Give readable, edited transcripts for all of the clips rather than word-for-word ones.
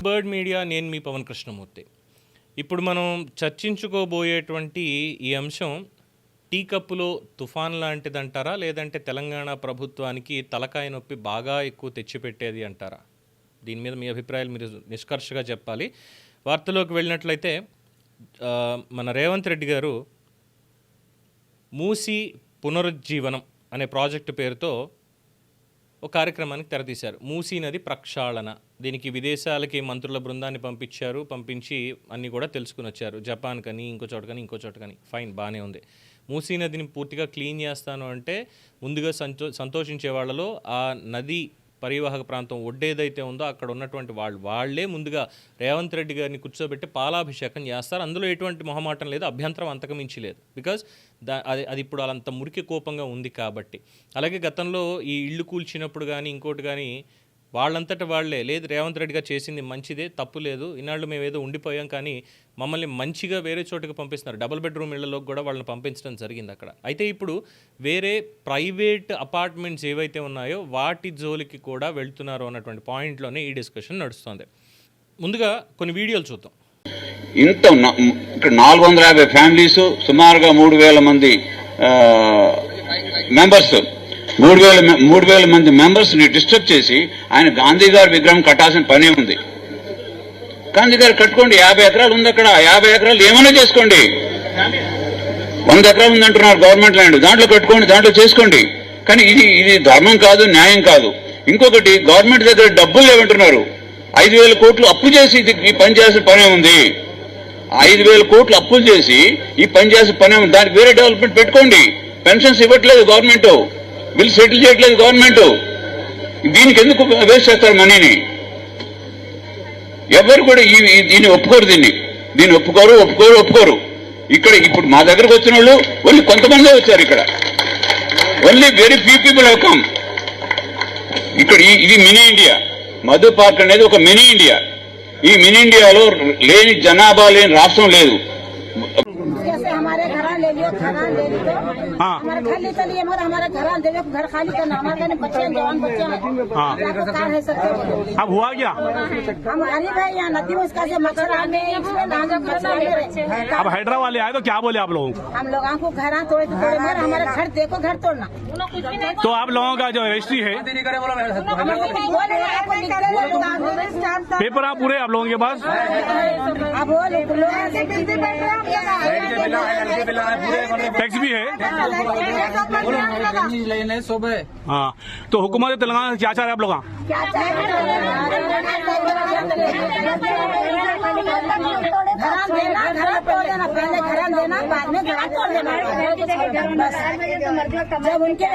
Bird media నేను మీ పవన్ కృష్ణమూర్తి. ఇప్పుడు మనం చర్చించుకోబోయేటువంటి ఈ అంశం టీ కప్పులో తుఫాన్ లాంటిదంటారా, లేదంటే తెలంగాణ ప్రభుత్వానికి తలకాయ నొప్పి బాగా ఎక్కువ తెచ్చిపెట్టేది అంటారా? దీని మీద మీ అభిప్రాయాలు మీరు నిష్కర్షగా చెప్పాలి. వార్తలోకి వెళ్ళినట్లయితే మన రేవంత్ రెడ్డి గారు మూసీ పునరుజ్జీవనం అనే ప్రాజెక్టు పేరుతో ఒక కార్యక్రమానికి తెరతీశారు. మూసీ నది ప్రక్షాళన. దీనికి విదేశాలకి మంత్రుల బృందాన్ని పంపించి అన్నీ కూడా తెలుసుకుని వచ్చారు. జపాన్ కానీ ఇంకో చోట కానీ ఫైన్, బాగానే ఉంది. మూసీ నదిని పూర్తిగా క్లీన్ చేస్తాను అంటే ముందుగా సంతోషించే వాళ్ళలో ఆ నది పరివాహక ప్రాంతం ఒడ్డేదైతే ఉందో అక్కడ ఉన్నటువంటి వాళ్ళే ముందుగా రేవంత్ రెడ్డి గారిని కూర్చోబెట్టి పాలాభిషేకం చేస్తారు. అందులో ఎటువంటి మొహమాటం లేదు, అభ్యంతరం అంతకమించి లేదు. బికాజ్ అది ఇప్పుడు అంత మురికి కోపంగా ఉంది కాబట్టి. అలాగే గతంలో ఈ ఇళ్ళు కూల్చినప్పుడు కానీ ఇంకోటి కానీ వాళ్ళంతటా వాళ్లే లేదు రేవంత్ రెడ్డి గారు చేసింది మంచిదే, తప్పు లేదు, ఇన్నాళ్ళు మేము ఏదో ఉండిపోయాం కానీ మమ్మల్ని మంచిగా వేరే చోటుకి పంపిస్తున్నారు. డబుల్ బెడ్రూమ్ ఇళ్లలోకి కూడా వాళ్ళని పంపించడం జరిగింది అక్కడ. అయితే ఇప్పుడు వేరే ప్రైవేట్ అపార్ట్మెంట్స్ ఏవైతే ఉన్నాయో వాటి జోలికి కూడా వెళ్తున్నారు అన్నటువంటి పాయింట్లోనే ఈ డిస్కషన్ నడుస్తుంది. ముందుగా కొన్ని వీడియోలు చూద్దాం. ఇంత ఇక్కడ 450 ఫ్యామిలీస్, సుమారుగా 3000 మంది మెంబర్స్, 3000 మంది మెంబర్స్ ని డిస్టర్బ్ చేసి ఆయన గాంధీ గారి విగ్రహం కట్టాల్సిన పనే ఉంది. గాంధీ గారు కట్టుకోండి, 50 ఎకరాలు ఉంది అక్కడ, 50 ఎకరాలు ఏమైనా చేసుకోండి. 100 ఎకరాలు ఉందంటున్నారు గవర్నమెంట్ ల్యాండ్, దాంట్లో కట్టుకోండి, దాంట్లో చేసుకోండి. కానీ ఇది ధర్మం కాదు, న్యాయం కాదు. ఇంకొకటి, గవర్నమెంట్ దగ్గర డబ్బులు లేవంటున్నారు. 5,000 కోట్లు అప్పు చేసి ఈ పని చేయాల్సిన పనే ఉంది. 5,000 కోట్లు అప్పులు చేసి ఈ పని చేయాల్సిన పనే ఉంది. దానికి వేరే డెవలప్మెంట్ పెట్టుకోండి. పెన్షన్స్ ఇవ్వట్లేదు గవర్నమెంట్, వీళ్ళు సెటిల్ చేయట్లేదు గవర్నమెంట్. దీనికి ఎందుకు వేస్ట్ చేస్తారు మనీని? ఎవరు కూడా దీన్ని ఒప్పుకోరు, దీన్ని ఒప్పుకోరు. ఇక్కడ ఇప్పుడు మా దగ్గరకు వచ్చిన వాళ్ళు ఓన్లీ కొంతమందే వచ్చారు. ఇక్కడ only very few people have come. ఇక్కడ ఇది మినీ ఇండియా. మధు పార్క్ అనేది ఒక మినీ ఇండియా. ఈ మినీ ఇండియాలో లేని జనాభా లేని రాష్ట్రం లేదు. हमारे घर ले लियो, खाना ले लियो, हमारे खाली चलिए, मगर हमारे घर खाली करना, हमारे बच्चे जवान बच्चे काम है सर। अब हुआ क्या? हम गरीब है, यहाँ नदी में उसका से मच्छर आने, अब हैदरा वाले आए तो क्या बोले आप लोगों को? हम लोगों को घर तोड़े मगर हमारे घर देखो, घर तोड़ना। तो आप लोगों का जो रजिस्ट्री है, पेपर आप पूरे आप लोगों के पास? अब टैक्स भी है। हाँ, तो हुकूमत तेलंगाना क्या चाह रहे हैं आप लोग? जब उनके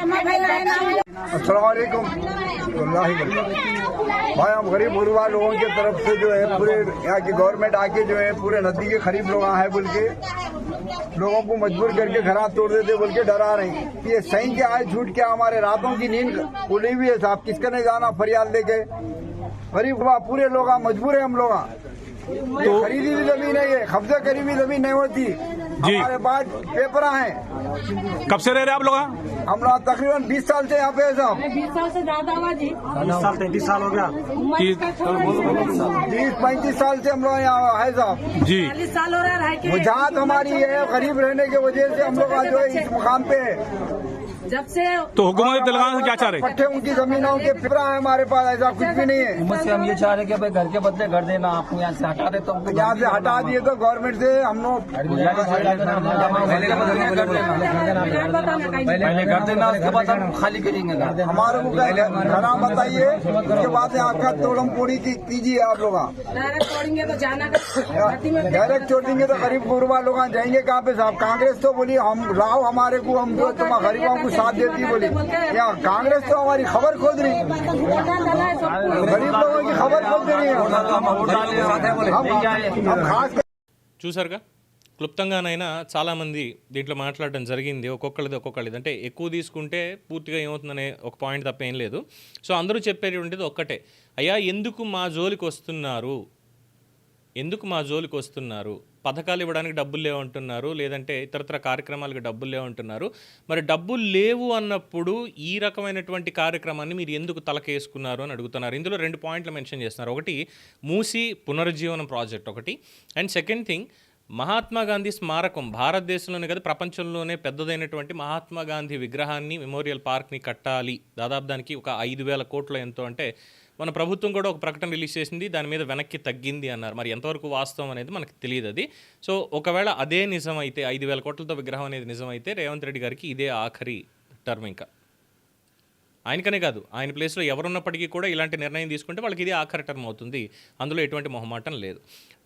भाई हम गरीब गुरबा लोगों की तरफ से जो है पूरे यहाँ की गवर्नमेंट आके जो है पूरे नदी के करीब लोग है बोल के लोगों को मजबूर करके घर तोड़ देते बोल के डरा रहे हैं। ये सही क्या है झूठ क्या? हमारे रातों की नींद उड़ी हुई है साहब, किसका नहीं जाना फरियाद लेके? गरीब पूरे लोग मजबूर है हम लोग। तो खरीदी हुई जमीन है, ये कब्जा करी हुई जमीन नहीं होती। हमारे पास पेपर हैं। कब से रह रहे आप लोग? हम लोग तकरीबन 20 साल से यहाँ पे है साहब। 20 साल से ज्यादा हुआ जी, 33 साल हो गया। 30-35 साल से हम लोग यहाँ है साहब जी। 40 साल हो रहा है। वजाहत हमारी है, गरीब रहने की वजह से हम लोग जो है इस मुकाम पे है। जब से तो हुकूमत तेलंगाना से क्या चाह रहे? पट्टे उनकी जमीनों के फिक्रा है हमारे पास, ऐसा कुछ भी नहीं है। से हम ये चाह रहे हैं कि भाई घर के बदले घर देना, आपको यहाँ से हटा दे तो यहाँ से हटा दिए तो गवर्नमेंट से हम लोग पहले घर देना, उसके बाद हम खाली करेंगे। हमारे को घर बताइए, उसके बाद यहाँ का तोड़म पोड़ी कीजिए आप लोग। डायरेक्ट छोड़ेंगे तो जाना, डायरेक्ट छोड़ेंगे तो गरीब गुरबा लोग जाएंगे कहाँ पे साहब? कांग्रेस तो बोली हम लाओ हमारे को, हम जो तुम गरीबों को साथ देती बोली। यहाँ कांग्रेस तो हमारी खबर खोद रही, गरीब लोगों की खबर खोद रही है। हम खास చూసారుగా, క్లుప్తంగానైనా చాలామంది దీంట్లో మాట్లాడడం జరిగింది. ఒక్కొక్కళ్ళది అంటే ఎక్కువ తీసుకుంటే పూర్తిగా ఏమవుతుందనే ఒక పాయింట్ తప్ప ఏం లేదు. సో అందరూ చెప్పేటువంటిది ఒక్కటే, అయ్యా ఎందుకు మా జోలికి వస్తున్నారు, పథకాలు ఇవ్వడానికి డబ్బులు లేవంటున్నారు, లేదంటే ఇతరత్ర కార్యక్రమాలకు డబ్బులు లేవంటున్నారు. మరి డబ్బులు లేవు అన్నప్పుడు ఈ రకమైనటువంటి కార్యక్రమాన్ని మీరు ఎందుకు తలకేసుకున్నారు అని అడుగుతున్నారు. ఇందులో 2 పాయింట్లు మెన్షన్ చేస్తున్నారు. ఒకటి మూసీ పునరుజ్జీవనం ప్రాజెక్ట్ ఒకటి, and second thing Mahatma Gandhi స్మారకం, భారతదేశంలోనే కదా ప్రపంచంలోనే పెద్దదైనటువంటి మహాత్మా గాంధీ విగ్రహాన్ని, మెమోరియల్ పార్క్ని కట్టాలి. దాదాపు దానికి ఒక 5,000 కోట్లు ఎంతో, అంటే మన ప్రభుత్వం కూడా ఒక ప్రకటన రిలీజ్ చేసింది, దాని మీద వెనక్కి తగ్గింది అన్నారు. మరి ఎంతవరకు వాస్తవం అనేది మనకు తెలియదు అది. సో ఒకవేళ అదే నిజమైతే, 5,000 కోట్లతో విగ్రహం అనేది నిజమైతే, రేవంత్ రెడ్డి గారికి ఇదే ఆఖరి టర్మ్. ఇంకా ఆయనకనే కాదు, ఆయన ప్లేస్లో ఎవరున్నప్పటికీ కూడా ఇలాంటి నిర్ణయం తీసుకుంటే వాళ్ళకి ఇది ఆఖరి టర్మ్ అవుతుంది. అందులో ఎటువంటి మొహమాటం లేదు.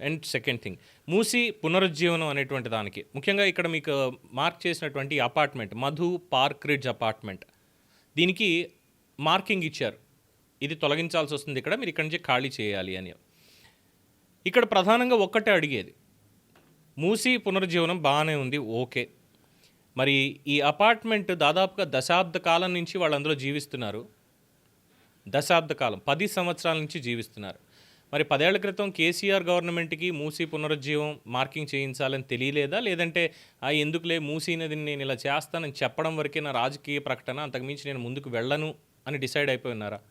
అండ్ సెకండ్ థింగ్, మూసీ పునరుజ్జీవనం అనేటువంటి దానికి ముఖ్యంగా ఇక్కడ మీకు మార్క్ చేసినటువంటి apartment, Madhu park ridge apartment, దీనికి మార్కింగ్ ఇచ్చారు, ఇది తొలగించాల్సి వస్తుంది, ఇక్కడ మీరు ఇక్కడి నుంచి ఖాళీ చేయాలి అని. ఇక్కడ ప్రధానంగా ఒక్కటే అడిగేది, మూసీ పునరుజ్జీవనం బాగానే ఉంది, ఓకే. మరి ఈ అపార్ట్మెంట్ దాదాపుగా దశాబ్ద కాలం నుంచి వాళ్ళు అందులో జీవిస్తున్నారు. దశాబ్ద కాలం, 10 సంవత్సరాల నుంచి జీవిస్తున్నారు. మరి 10 ఏళ్ల క్రితం కేసీఆర్ గవర్నమెంట్కి మూసీ పునరుజ్జీవం మార్కింగ్ చేయించాలని తెలియలేదా? లేదంటే ఎందుకులే మూసీ నదిని నేను ఇలా చేస్తానని చెప్పడం వరకే నా రాజకీయ ప్రకటన, అంతకుమించి నేను ముందుకు వెళ్ళను అని డిసైడ్ అయిపోయి ఉన్నారా?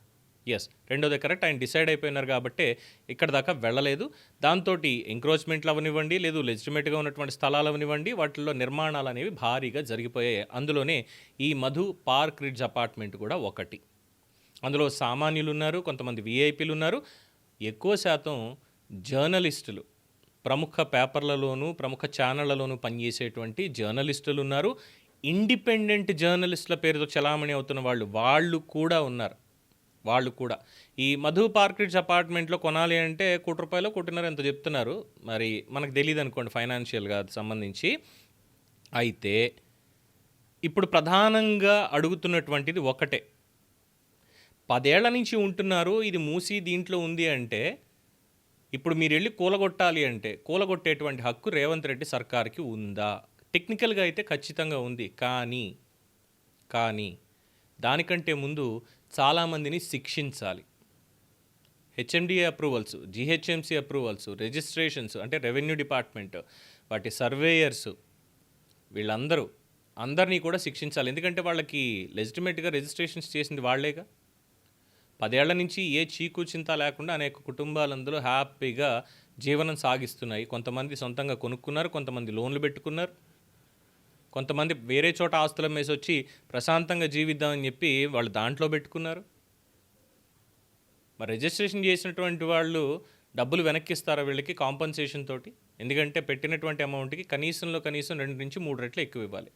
ఎస్, రెండోది కరెక్ట్. ఆయన డిసైడ్ అయిపోయినారు కాబట్టి ఇక్కడ దాకా వెళ్ళలేదు. దాంతో ఎంక్రోచ్మెంట్లు అవనివ్వండి, లేదు లెజిటిమేట్గా ఉన్నటువంటి స్థలాలు అవనివ్వండి, వాటిల్లో నిర్మాణాలు అనేవి భారీగా జరిగిపోయాయి. అందులోనే ఈ మధు పార్క్ రిడ్జ్ అపార్ట్మెంట్ కూడా ఒకటి. అందులో సామాన్యులు ఉన్నారు, కొంతమంది విఐపీలు ఉన్నారు, ఎక్కువ శాతం జర్నలిస్టులు, ప్రముఖ పేపర్లలోనూ ప్రముఖ ఛానళ్లలోనూ పనిచేసేటువంటి జర్నలిస్టులు ఉన్నారు. ఇండిపెండెంట్ జర్నలిస్టుల పేరుతో చలామణి అవుతున్న వాళ్ళు కూడా ఉన్నారు. వాళ్ళు కూడా ఈ మధు పార్క్ రిడ్జ్ అపార్ట్మెంట్లో కొనాలి అంటే ₹1,00,00,000 ₹1,50,00,000 ఎంత చెప్తున్నారు. మరి మనకు తెలియదు అనుకోండి ఫైనాన్షియల్గా సంబంధించి. అయితే ఇప్పుడు ప్రధానంగా అడుగుతున్నటువంటిది ఒకటే, 10 ఏళ్ల నుంచి ఉంటున్నారు, ఇది మూసి దీంట్లో ఉంది అంటే ఇప్పుడు మీరు వెళ్ళి కూలగొట్టాలి అంటే కూలగొట్టేటువంటి హక్కు రేవంత్ రెడ్డి సర్కార్కి ఉందా? టెక్నికల్గా అయితే ఖచ్చితంగా ఉంది. కానీ దానికంటే ముందు చాలామందిని శిక్షించాలి. HMDA approvals, GHMC approvals, registrations అంటే రెవెన్యూ డిపార్ట్మెంట్, వాటి సర్వేయర్స్, అందరినీ కూడా శిక్షించాలి. ఎందుకంటే వాళ్ళకి లెజిటిమేట్గా రిజిస్ట్రేషన్స్ చేసింది వాళ్లేగా. 10 ఏళ్ల నుంచి ఏ చీకు చింత లేకుండా అనేక కుటుంబాలు అందులో హ్యాపీగా జీవనం సాగిస్తున్నాయి. కొంతమంది సొంతంగా కొనుక్కున్నారు, కొంతమంది లోన్లు పెట్టుకున్నారు, కొంతమంది వేరే చోట ఆస్తుల మేసి వచ్చి ప్రశాంతంగా జీవిద్దామని చెప్పి వాళ్ళు దాంట్లో పెట్టుకున్నారు. మరి రిజిస్ట్రేషన్ చేసినటువంటి వాళ్ళు డబ్బులు వెనక్కిస్తారా వీళ్ళకి కాంపన్సేషన్ తోటి? ఎందుకంటే పెట్టినటువంటి అమౌంట్కి కనీసం 2 నుంచి 3 రెట్లు ఎక్కువ ఇవ్వాలి.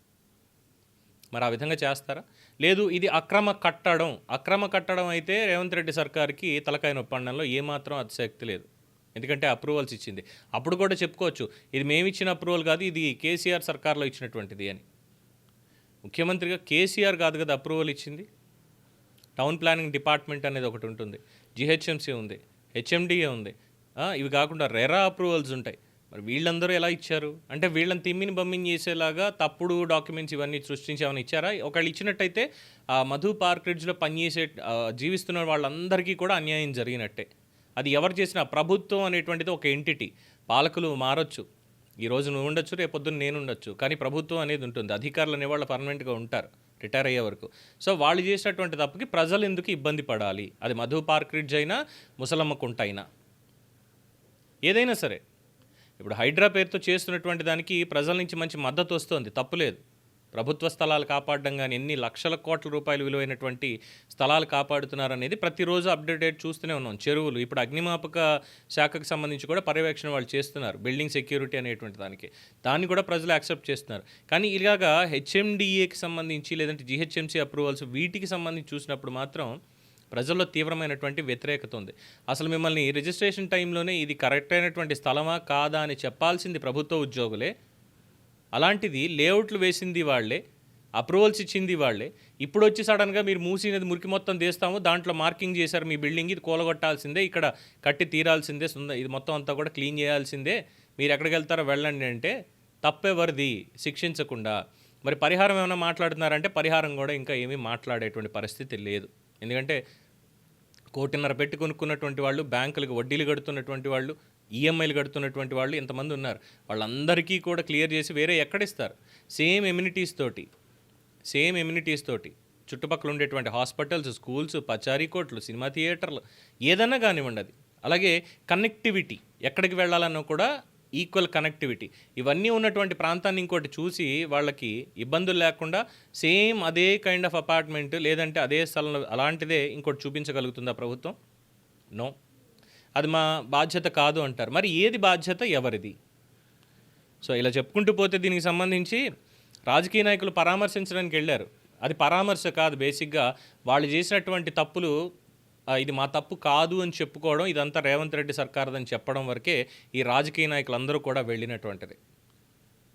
మరి ఆ విధంగా చేస్తారా? లేదు, ఇది అక్రమ కట్టడం అయితే రేవంత్ రెడ్డి సర్కార్కి తలకాయ నొప్పండంలో ఏమాత్రం అతిశక్తి లేదు. ఎందుకంటే అప్రూవల్స్ ఇచ్చింది. అప్పుడు కూడా చెప్పుకోవచ్చు, ఇది మేము ఇచ్చిన అప్రూవల్ కాదు, ఇది కేసీఆర్ సర్కార్లో ఇచ్చినటువంటిది అని. ముఖ్యమంత్రిగా కేసీఆర్ కాదు కదా అప్రూవల్ ఇచ్చింది. టౌన్ ప్లానింగ్ డిపార్ట్మెంట్ అనేది ఒకటి ఉంటుంది, జిహెచ్ఎంసీ ఉంది, హెచ్ఎండిఏ ఉంది, ఇవి కాకుండా రెరా అప్రూవల్స్ ఉంటాయి. మరి వీళ్ళందరూ ఎలా ఇచ్చారు? అంటే వీళ్ళని తిమ్మిని బమ్మిని చేసేలాగా తప్పుడు డాక్యుమెంట్స్ ఇవన్నీ సృష్టించి ఏమైనా ఇచ్చారా? ఒకళ్ళు ఇచ్చినట్టయితే ఆ మధు పార్క్ రిడ్జ్లో పనిచేసే జీవిస్తున్న వాళ్ళందరికీ కూడా అన్యాయం జరిగినట్టే. అది ఎవరు చేసినా ప్రభుత్వం అనేటువంటిది ఒక ఎంటిటీ. పాలకులు మారొచ్చు, ఈరోజు నువ్వు ఉండొచ్చు, రేపొద్దున నేను ఉండొచ్చు, కానీ ప్రభుత్వం అనేది ఉంటుంది. అధికారులు అనేవాళ్ళు పర్మనెంట్గా ఉంటారు రిటైర్ అయ్యే వరకు. సో వాళ్ళు చేసినటువంటి తప్పుకి ప్రజలు ఎందుకు ఇబ్బంది పడాలి? అది మధు పార్క్ రిడ్జ్ అయినా, ముసలమ్మ కుంట అయినా, ఏదైనా సరే. ఇప్పుడు హైడ్రా పేరుతో చేస్తున్నటువంటి దానికి ప్రజల నుంచి మంచి మద్దతు వస్తుంది, తప్పులేదు. ప్రభుత్వ స్థలాలు కాపాడడం కానీ, ఎన్ని లక్షల కోట్ల రూపాయలు విలువైనటువంటి స్థలాలు కాపాడుతున్నారనేది ప్రతిరోజు అప్డేట్ చూస్తూనే ఉన్నాం. చెరువులు, ఇప్పుడు అగ్నిమాపక శాఖకు సంబంధించి కూడా పర్యవేక్షణ వాళ్ళు చేస్తున్నారు, బిల్డింగ్ సెక్యూరిటీ అనేటువంటి దాన్ని కూడా ప్రజలు యాక్సెప్ట్ చేస్తున్నారు. కానీ ఇలాగా హెచ్ఎండిఏకి సంబంధించి లేదంటే జిహెచ్ఎంసీ అప్రూవల్స్ వీటికి సంబంధించి చూసినప్పుడు మాత్రం ప్రజల్లో తీవ్రమైనటువంటి వ్యతిరేకత ఉంది. అసలు మిమ్మల్ని రిజిస్ట్రేషన్ టైంలోనే ఇది కరెక్ట్ అయినటువంటి స్థలమా కాదా అని చెప్పాల్సింది ప్రభుత్వ ఉద్యోగులే. అలాంటిది లేఅవుట్లు వేసింది వాళ్ళే, అప్రూవల్స్ ఇచ్చింది వాళ్ళే. ఇప్పుడు వచ్చి సడన్గా మీరు మూసినది మురికి మొత్తం తీస్తాము, దాంట్లో మార్కింగ్ చేశారు మీ బిల్డింగ్, ఇది కూలగొట్టాల్సిందే, ఇక్కడ కట్టి తీరాల్సిందే, ఇది మొత్తం అంతా కూడా క్లీన్ చేయాల్సిందే, మీరు ఎక్కడికి వెళ్తారో వెళ్ళండి అంటే తప్పెవరిది? శిక్షించకుండా. మరి పరిహారం ఏమైనా మాట్లాడుతున్నారంటే పరిహారం కూడా ఇంకా ఏమీ మాట్లాడేటువంటి పరిస్థితి లేదు. ఎందుకంటే 1,50,00,000 పెట్టి కొనుక్కున్నటువంటి వాళ్ళు, బ్యాంకులకు వడ్డీలు కడుతున్నటువంటి వాళ్ళు, ఈఎంఐలు కడుతున్నటువంటి వాళ్ళు ఎంతమంది ఉన్నారు, వాళ్ళందరికీ కూడా క్లియర్ చేసి వేరే ఎక్కడిస్తారు? సేమ్ ఎమ్యూనిటీస్ తోటి చుట్టుపక్కల ఉండేటువంటి హాస్పిటల్స్, స్కూల్స్, పచారీ కోట్లు, సినిమా థియేటర్లు, ఏదన్నా కానివ్వండి అది. అలాగే కనెక్టివిటీ, ఎక్కడికి వెళ్ళాలన్నా కూడా ఈక్వల్ కనెక్టివిటీ, ఇవన్నీ ఉన్నటువంటి ప్రాంతాన్ని ఇంకోటి చూసి వాళ్ళకి ఇబ్బందులు లేకుండా సేమ్ అదే కైండ్ ఆఫ్ అపార్ట్మెంట్ లేదంటే అదే స్థలంలో అలాంటిదే ఇంకోటి చూపించగలుగుతుందా ప్రభుత్వం? నో, అది మా బాధ్యత కాదు అంటారు. మరి ఏది బాధ్యత, ఎవరిది? సో ఇలా చెప్పుకుంటూ పోతే దీనికి సంబంధించి రాజకీయ నాయకులు పరామర్శించడానికి వెళ్ళారు. అది పరామర్శ కాదు, బేసిక్గా వాళ్ళు చేసినటువంటి తప్పులు ఇది మా తప్పు కాదు అని చెప్పుకోవడం, ఇదంతా రేవంత్ రెడ్డి సర్కార్దని చెప్పడం వరకే ఈ రాజకీయ నాయకులందరూ కూడా వెళ్ళినటువంటిది.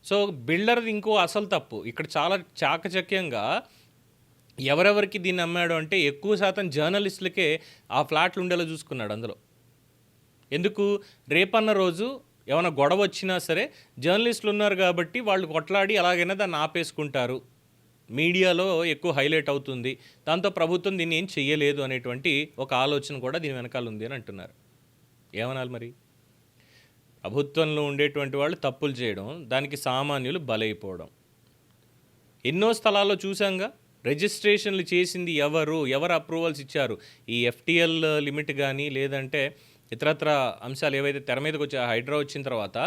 సో బిల్డర్ది ఇంకో అసలు తప్పు ఇక్కడ చాలా చాకచక్యంగా ఎవరెవరికి దీన్ని అమ్మాడు అంటే ఎక్కువ శాతం జర్నలిస్టులకే ఆ ఫ్లాట్లు ఉండేలా చూసుకున్నాడు అందులో. ఎందుకు? రేపన్న రోజు ఏమైనా గొడవ వచ్చినా సరే జర్నలిస్టులు ఉన్నారు కాబట్టి వాళ్ళు కొట్లాడి ఎలాగైనా దాన్ని ఆపేసుకుంటారు, మీడియాలో ఎక్కువ హైలైట్ అవుతుంది, దాంతో ప్రభుత్వం దీన్ని ఏం చెయ్యలేదు అనేటువంటి ఒక ఆలోచన కూడా దీని వెనకాల ఉంది అని అంటున్నారు. ఏమనాలి మరి? ప్రభుత్వంలో ఉండేటువంటి వాళ్ళు తప్పులు చేయడం, దానికి సామాన్యులు బలైపోవడం. ఎన్నో స్థలాల్లో చూసాంగా, రిజిస్ట్రేషన్లు చేసింది ఎవరు అప్రూవల్స్ ఇచ్చారు? ఈ ఎఫ్టీఎల్ లిమిట్ కానీ లేదంటే ఇతరత్ర అంశాలు ఏవైతే తెర మీదకి వచ్చి హైడ్రా వచ్చిన తర్వాత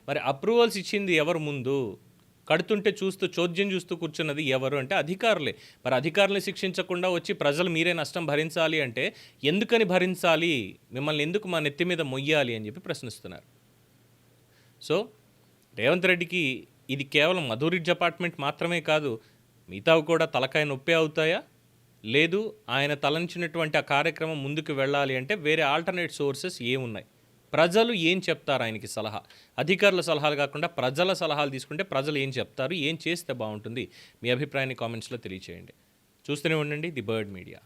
మరి అప్రూవల్స్ ఇచ్చింది ఎవరు? ముందు కడుతుంటే చోద్యం చూస్తూ కూర్చున్నది ఎవరు అంటే అధికారులే. మరి అధికారులను శిక్షించకుండా వచ్చి ప్రజలు మీరే నష్టం భరించాలి అంటే ఎందుకని భరించాలి, మిమ్మల్ని ఎందుకు మా నెత్తి మీద మొయ్యాలి అని చెప్పి ప్రశ్నిస్తున్నారు. సో రేవంత్ రెడ్డికి ఇది కేవలం మధురిడ్జ్ అపార్ట్మెంట్ మాత్రమే కాదు, మిగతావి కూడా తలకాయ నొప్పి అవుతాయా? లేదు, ఆయన తలంచినటువంటి ఆ కార్యక్రమం ముందుకు వెళ్ళాలి అంటే వేరే ఆల్టర్నేట్ సోర్సెస్ ఏమున్నాయి? ప్రజలు ఏం చెప్తారు ఆయనకి సలహా? అధికారుల సలహాలు కాకుండా ప్రజల సలహాలు తీసుకుంటే ప్రజలు ఏం చెప్తారు, ఏం చేస్తే బాగుంటుంది? మీ అభిప్రాయాన్ని కామెంట్స్లో తెలియచేయండి. చూస్తూనే ఉండండి ది బర్డ్ మీడియా.